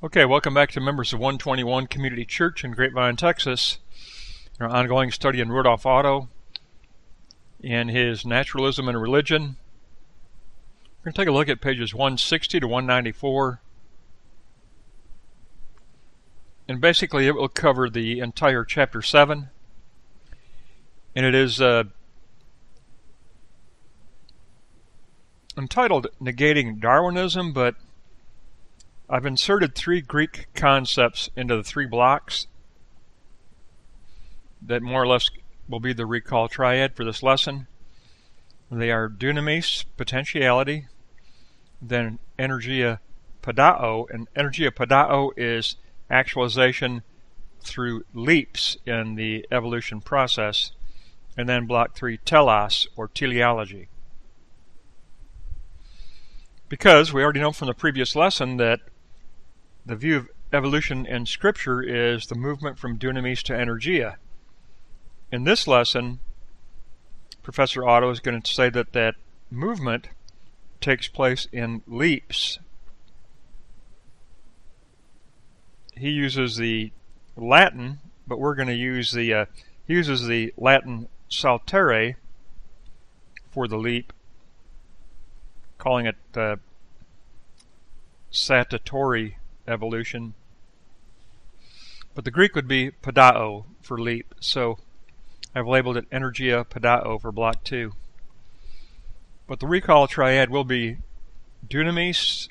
Okay, welcome back to members of 121 Community Church in Grapevine, Texas. Our ongoing study in Rudolf Otto and his Naturalism and Religion. We're going to take a look at pages 160 to 194. And basically it will cover the entire chapter 7. And it is entitled Negating Darwinism, but I've inserted 3 Greek concepts into the 3 blocks that more or less will be the recall triad for this lesson. They are dunamis, potentiality, then energia Padao, and energia Padao is actualization through leaps in the evolution process, and then block 3, telos, or teleology. Because we already know from the previous lesson that the view of evolution in Scripture is the movement from dunamis to energia. In this lesson, Professor Otto is going to say that that movement takes place in leaps. He uses the Latin, but we're going to use he uses the Latin saltere for the leap, calling it saltatory evolution. But the Greek would be Padao for leap, so I've labeled it energia Padao for block 2. But the recall triad will be dunamis,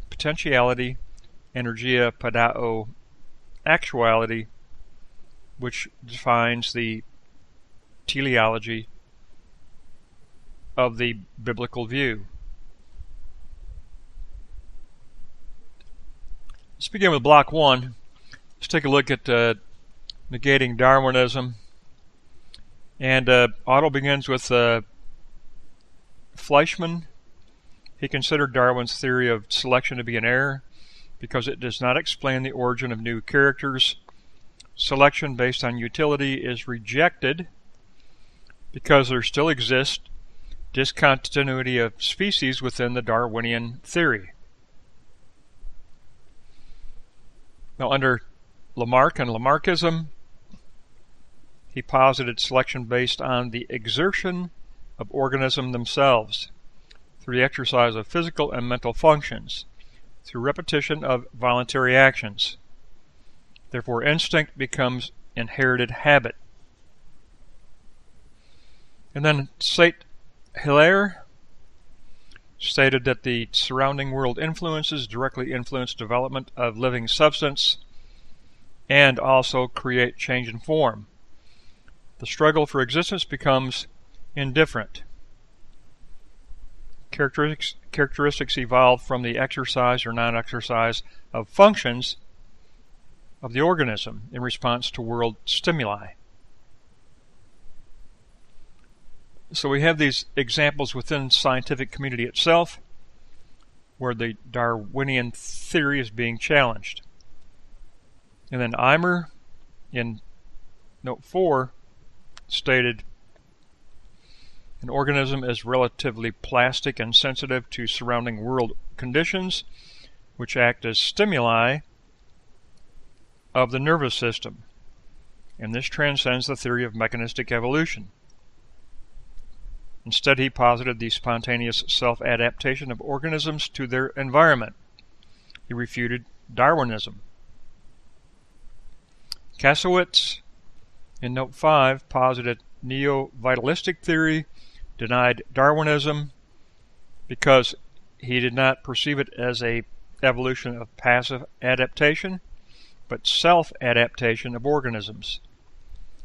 potentiality, energia Padao, actuality, which defines the teleology of the biblical view. Let's begin with block 1. Let's take a look at negating Darwinism. And Otto begins with Fleischmann. He considered Darwin's theory of selection to be an error because it does not explain the origin of new characters. Selection based on utility is rejected because there still exists discontinuity of species within the Darwinian theory. Now, under Lamarck and Lamarckism, he posited selection based on the exertion of organisms themselves, through the exercise of physical and mental functions, through repetition of voluntary actions. Therefore, instinct becomes inherited habit. And then Saint-Hilaire stated that the surrounding world influences directly influence development of living substance and also create change in form. The struggle for existence becomes indifferent. Characteristics evolve from the exercise or non-exercise of functions of the organism in response to world stimuli. So we have these examples within the scientific community itself where the Darwinian theory is being challenged. And then Eimer, in note 4, stated, an organism is relatively plastic and sensitive to surrounding world conditions, which act as stimuli of the nervous system. And this transcends the theory of mechanistic evolution. Instead, he posited the spontaneous self-adaptation of organisms to their environment. He refuted Darwinism. Kasowitz, in note 5, posited neo-vitalistic theory, denied Darwinism because he did not perceive it as an evolution of passive adaptation, but self-adaptation of organisms,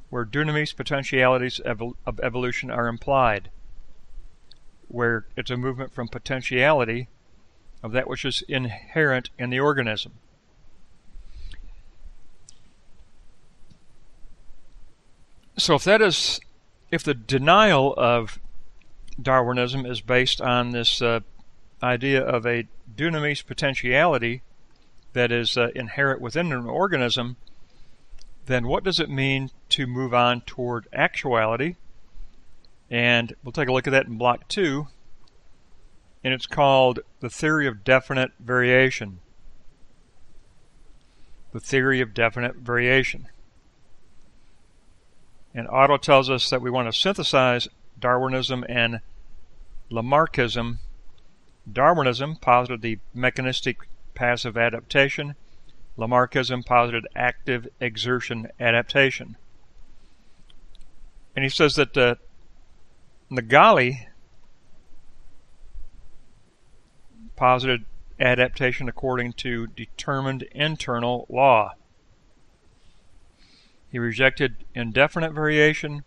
where dunamis potentialities of evolution are implied, where it's a movement from potentiality of that which is inherent in the organism. So if the denial of Darwinism is based on this idea of a dunamis potentiality that is inherent within an organism, then what does it mean to move on toward actuality? And we'll take a look at that in block 2, and it's called the theory of definite variation. the theory of definite variation. And Otto tells us that we want to synthesize Darwinism and Lamarckism. Darwinism posited the mechanistic passive adaptation. Lamarckism posited active exertion adaptation. And he says that Nagali posited adaptation according to determined internal law. He rejected indefinite variation,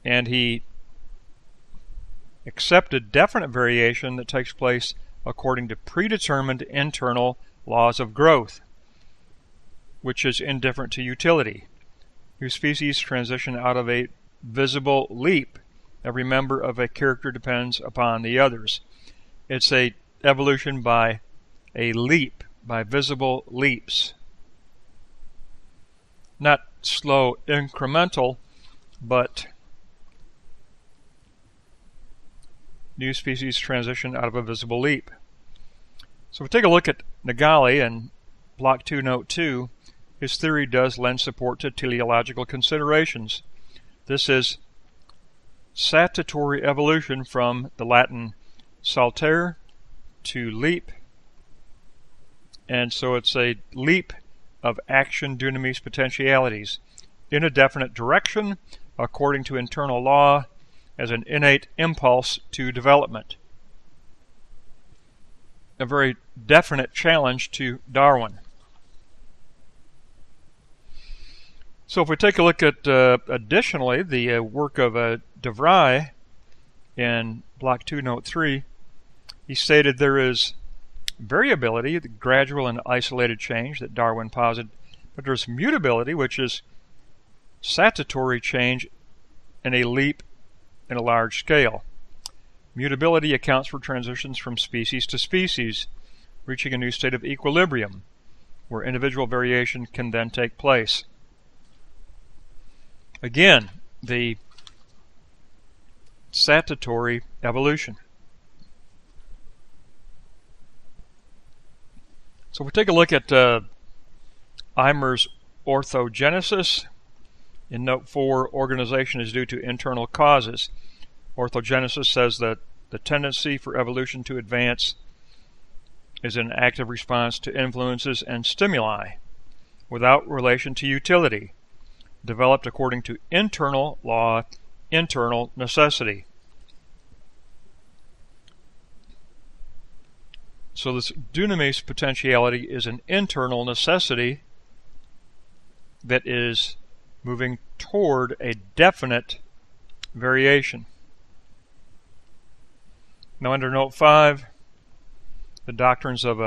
and he accepted definite variation that takes place according to predetermined internal laws of growth, which is indifferent to utility. New species transition out of a visible leap. Every member of a character depends upon the others. It's a evolution by a leap, by visible leaps. Not slow incremental, but new species transition out of a visible leap. So if we take a look at Nagali and Block 2, Note 2, his theory does lend support to teleological considerations. This is saltatory evolution from the Latin saltare to leap, and so it's a leap of action dunamis potentialities in a definite direction according to internal law as an innate impulse to development. A very definite challenge to Darwin. So if we take a look at additionally the work of de Vries in Block 2, Note 3, he stated there is variability, the gradual and isolated change that Darwin posited, but there's mutability, which is saltatory change in a leap in a large scale. Mutability accounts for transitions from species to species, reaching a new state of equilibrium, where individual variation can then take place. Again, the saltatory evolution. So if we take a look at Eimer's orthogenesis, in Note 4, organization is due to internal causes. Orthogenesis says that the tendency for evolution to advance is an active response to influences and stimuli without relation to utility, developed according to internal law, internal necessity. So this dunamis potentiality is an internal necessity that is moving toward a definite variation. Now under Note 5, the doctrines of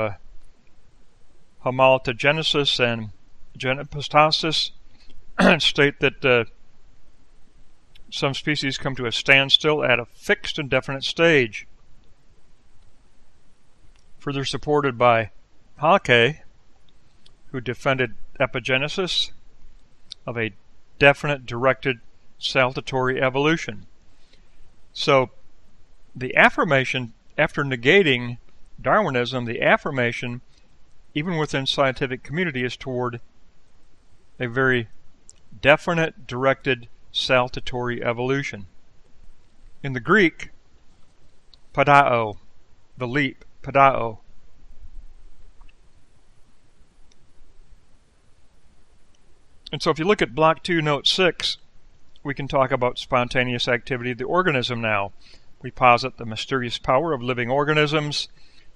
homologogenesis and genopostasis state that some species come to a standstill at a fixed and definite stage. Further supported by Hake, who defended epigenesis of a definite directed saltatory evolution. So the affirmation, after negating Darwinism, the affirmation, even within scientific community, is toward a very definite directed saltatory evolution. In the Greek, Padao, the leap, Padao. And so if you look at Block 2, Note 6, we can talk about spontaneous activity of the organism now. We posit the mysterious power of living organisms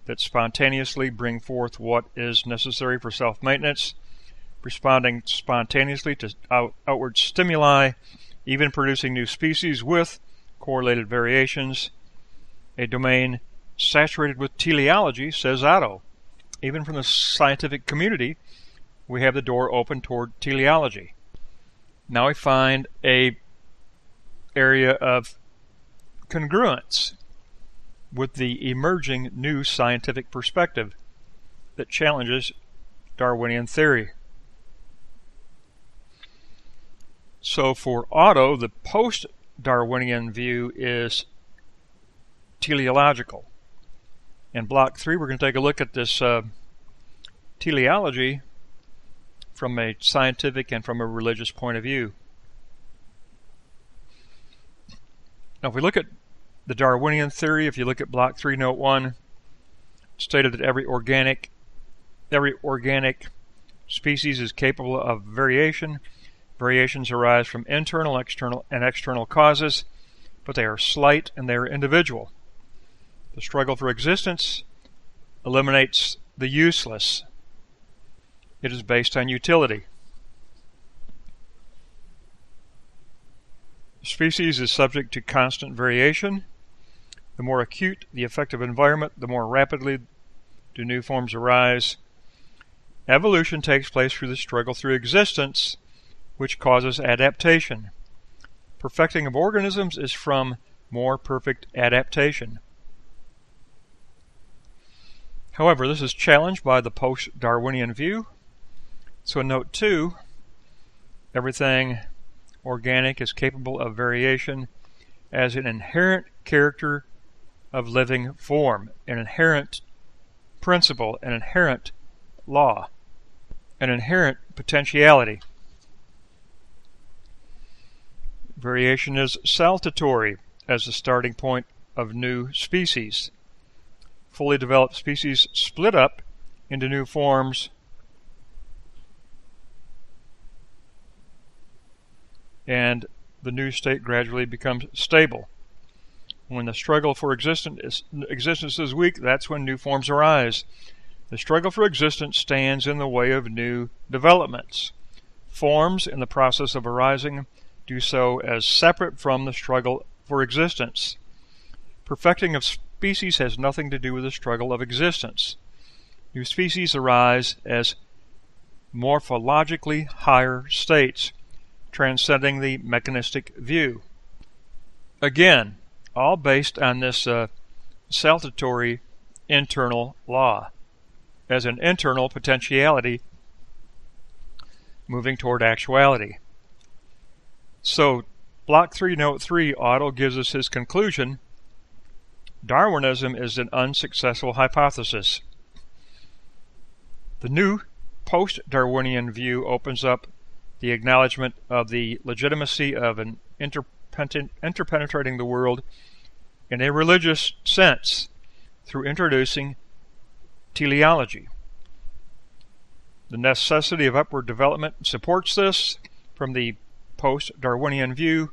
that spontaneously bring forth what is necessary for self-maintenance, responding spontaneously to outward stimuli, even producing new species with correlated variations, a domain saturated with teleology, says Otto. Even from the scientific community, we have the door open toward teleology. Now we find a area of congruence with the emerging new scientific perspective that challenges Darwinian theory. So for Otto, the post-Darwinian view is teleological. In Block 3, we're going to take a look at this teleology from a scientific and from a religious point of view. Now, if we look at the Darwinian theory, if you look at Block 3, Note 1, it stated that every organic species is capable of variation. Variations arise from internal, external, and external causes, but they are slight and they are individual. The struggle for existence eliminates the useless. It is based on utility. The species is subject to constant variation. The more acute the effective environment, the more rapidly do new forms arise. Evolution takes place through the struggle through existence, which causes adaptation. Perfecting of organisms is from more perfect adaptation. However, this is challenged by the post-Darwinian view. So in Note 2, everything organic is capable of variation as an inherent character of living form, an inherent principle, an inherent law, an inherent potentiality. Variation is saltatory as the starting point of new species. Fully developed species split up into new forms and the new state gradually becomes stable. When the struggle for existence is weak, that's when new forms arise. The struggle for existence stands in the way of new developments. Forms in the process of arising do so as separate from the struggle for existence. Perfecting of species has nothing to do with the struggle of existence. New species arise as morphologically higher states, transcending the mechanistic view. Again, all based on this saltatory internal law, as an internal potentiality moving toward actuality. So, Block 3, Note 3, Otto gives us his conclusion. Darwinism is an unsuccessful hypothesis. The new post-Darwinian view opens up the acknowledgement of the legitimacy of an interpenetrating the world in a religious sense through introducing teleology. The necessity of upward development supports this. From the post-Darwinian view,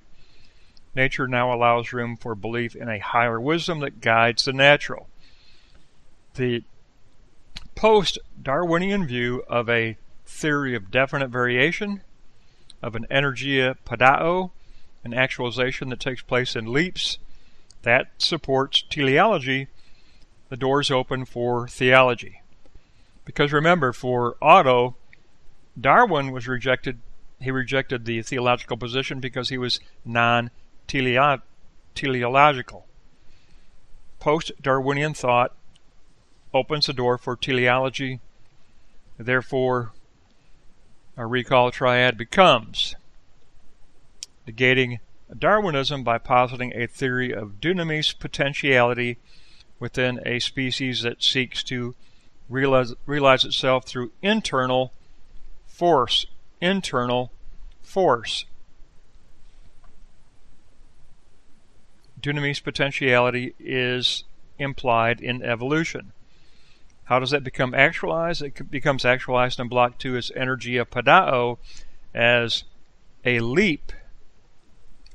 nature now allows room for belief in a higher wisdom that guides the natural. The post-Darwinian view of a theory of definite variation, of an energia Padao, an actualization that takes place in leaps, that supports teleology. The doors open for theology. Because remember, for Otto, Darwin was rejected. He rejected the theological position because he was non-teleological. Post-Darwinian thought opens the door for teleology. Therefore, a recall triad becomes negating Darwinism by positing a theory of dunamis potentiality within a species that seeks to realize itself through internal force. Internal force. Dunamis potentiality is implied in evolution. How does that become actualized? It becomes actualized in Block 2 as energia Padao, as a leap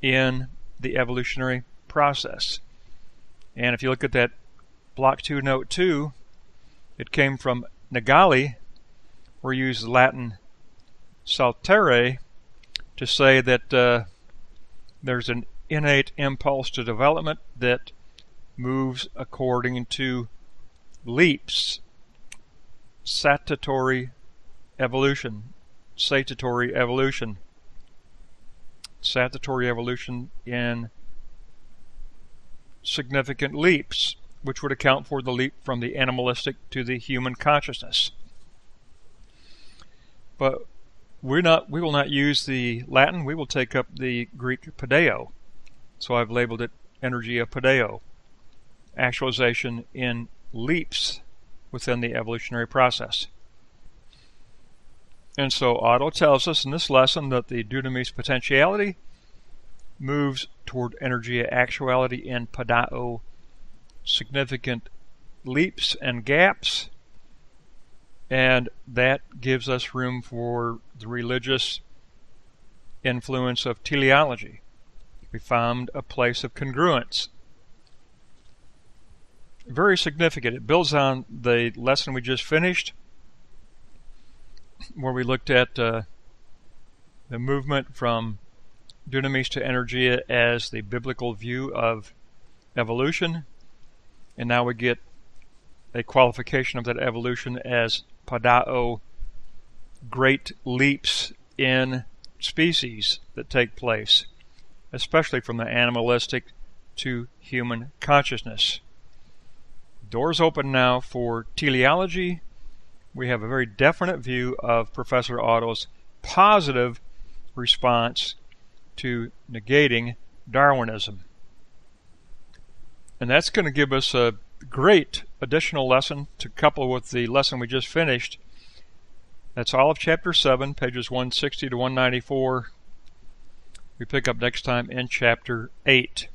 in the evolutionary process. And if you look at that Block 2, Note 2, it came from Nagali, where you use the Latin saltere to say that there's an innate impulse to development that moves according to leaps. Satatory evolution. Satatory evolution. Satatory evolution in significant leaps, which would account for the leap from the animalistic to the human consciousness. But we will not use the Latin. We will take up the Greek Padao. So I've labeled it energia Padao, actualization in leaps within the evolutionary process. And so Otto tells us in this lesson that the dunamis potentiality moves toward energia actuality in Padao, significant leaps and gaps, and that gives us room for the religious influence of teleology. We found a place of congruence. Very significant. It builds on the lesson we just finished, where we looked at the movement from dunamis to energia as the biblical view of evolution, and now we get a qualification of that evolution as Padao, great leaps in species that take place, especially from the animalistic to human consciousness. Doors open now for teleology. We have a very definite view of Professor Otto's positive response to negating Darwinism. And that's going to give us a great additional lesson to couple with the lesson we just finished. That's all of Chapter 7, pages 160 to 194. We pick up next time in Chapter 8.